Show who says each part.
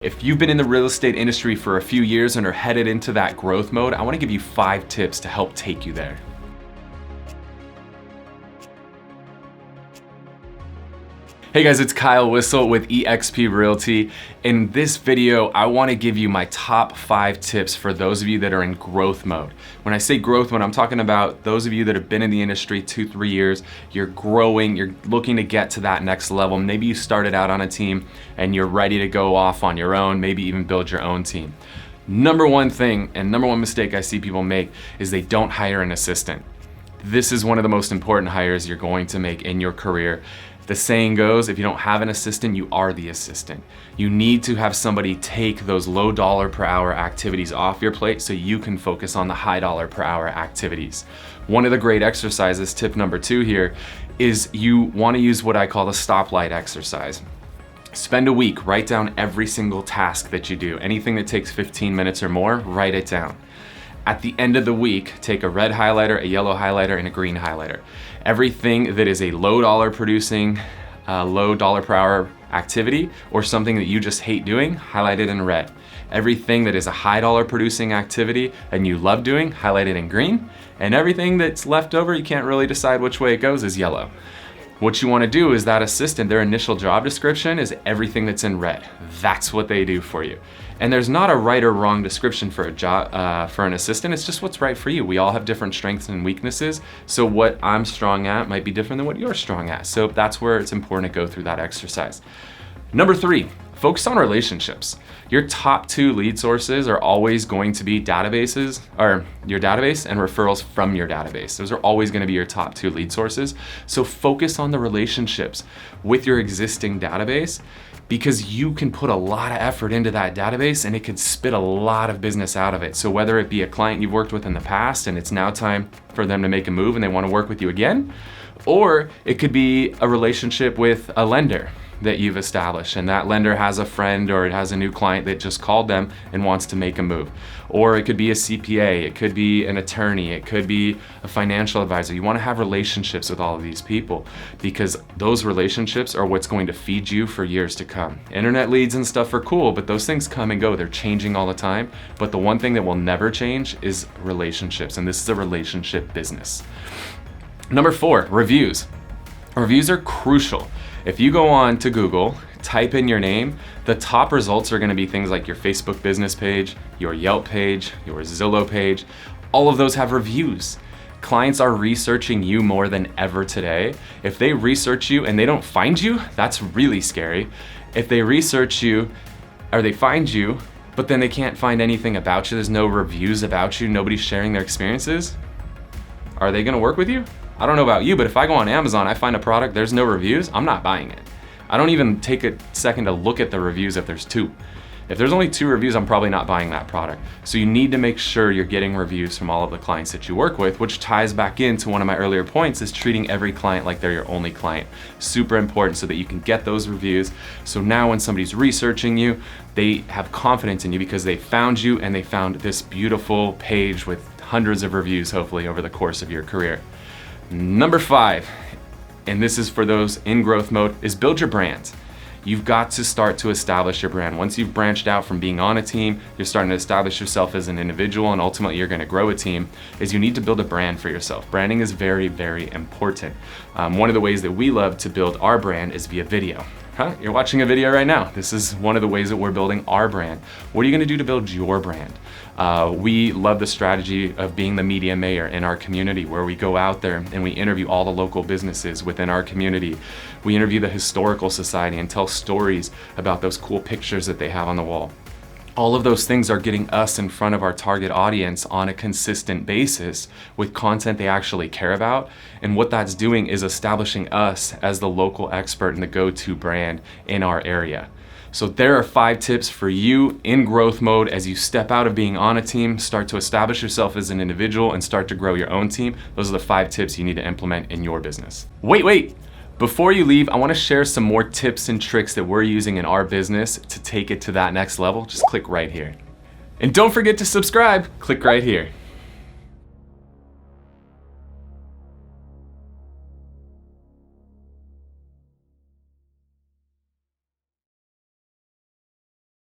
Speaker 1: If you've been in the real estate industry for a few years and are headed into that growth mode, I want to give you 5 tips to help take you there. Hey guys, it's Kyle Whissel with eXp Realty. In this video, I want to give you my top 5 tips for those of you that are in growth mode. When I say growth mode, I'm talking about those of you that have been in the industry 2-3 years, you're growing, you're looking to get to that next level. Maybe you started out on a team and you're ready to go off on your own, maybe even build your own team. Number one thing and number one mistake I see people make is they don't hire an assistant. This is one of the most important hires you're going to make in your career. The saying goes, if you don't have an assistant, you are the assistant. You need to have somebody take those low dollar per hour activities off your plate so you can focus on the high dollar per hour activities. One of the great exercises, tip number 2 here, is you want to use what I call the stoplight exercise. Spend a week, write down every single task that you do. Anything that takes 15 minutes or more, write it down. At the end of the week, take a red highlighter, a yellow highlighter, and a green highlighter. Everything that is a low dollar producing, low dollar per hour activity or something that you just hate doing, highlight it in red. Everything that is a high dollar producing activity and you love doing, highlight it in green. And everything that's left over, you can't really decide which way it goes, is yellow. What you want to do is that assistant, their initial job description is everything that's in red. That's what they do for you. And there's not a right or wrong description for a job, for an assistant. It's just what's right for you. We all have different strengths and weaknesses. So what I'm strong at might be different than what you're strong at. So that's where it's important to go through that exercise. Number 3, focus on relationships. Your top 2 lead sources are always going to be databases, or your database and referrals from your database. Those are always going to be your top 2 lead sources. So focus on the relationships with your existing database, because you can put a lot of effort into that database and it could spit a lot of business out of it. So whether it be a client you've worked with in the past and it's now time for them to make a move and they want to work with you again, or it could be a relationship with a lender that you've established and that lender has a friend or it has a new client that just called them and wants to make a move. Or it could be a CPA, it could be an attorney, it could be a financial advisor. You want to have relationships with all of these people because those relationships are what's going to feed you for years to come. Internet leads and stuff are cool, but those things come and go. They're changing all the time. But the one thing that will never change is relationships, and this is a relationship business. Number 4, reviews. Reviews are crucial. If you go on to Google, type in your name, the top results are going to be things like your Facebook business page, your Yelp page, your Zillow page. All of those have reviews. Clients are researching you more than ever today. If they research you and they don't find you, that's really scary. If they research you or they find you, but then they can't find anything about you, there's no reviews about you, nobody's sharing their experiences, are they going to work with you? I don't know about you, but if I go on Amazon, I find a product, there's no reviews, I'm not buying it. I don't even take a second to look at the reviews if there's 2. If there's only 2 reviews, I'm probably not buying that product. So you need to make sure you're getting reviews from all of the clients that you work with, which ties back into one of my earlier points, is treating every client like they're your only client. Super important so that you can get those reviews. So now when somebody's researching you, they have confidence in you because they found you and they found this beautiful page with hundreds of reviews, hopefully over the course of your career. Number 5, and this is for those in growth mode, is build your brand. You've got to start to establish your brand. Once you've branched out from being on a team, you're starting to establish yourself as an individual, and ultimately you're going to grow a team, is you need to build a brand for yourself. Branding is very, very important. One of the ways that we love to build our brand is via video. You're watching a video right now. This is one of the ways that we're building our brand. What are you going to do to build your brand? We love the strategy of being the media mayor in our community, where we go out there and we interview all the local businesses within our community. We interview the historical society and tell stories about those cool pictures that they have on the wall. All of those things are getting us in front of our target audience on a consistent basis with content they actually care about. And what that's doing is establishing us as the local expert and the go-to brand in our area. So there are 5 tips for you in growth mode as you step out of being on a team, start to establish yourself as an individual, and start to grow your own team. Those are the 5 tips you need to implement in your business. Wait! Before you leave, I want to share some more tips and tricks that we're using in our business to take it to that next level. Just click right here. And don't forget to subscribe. Click right here.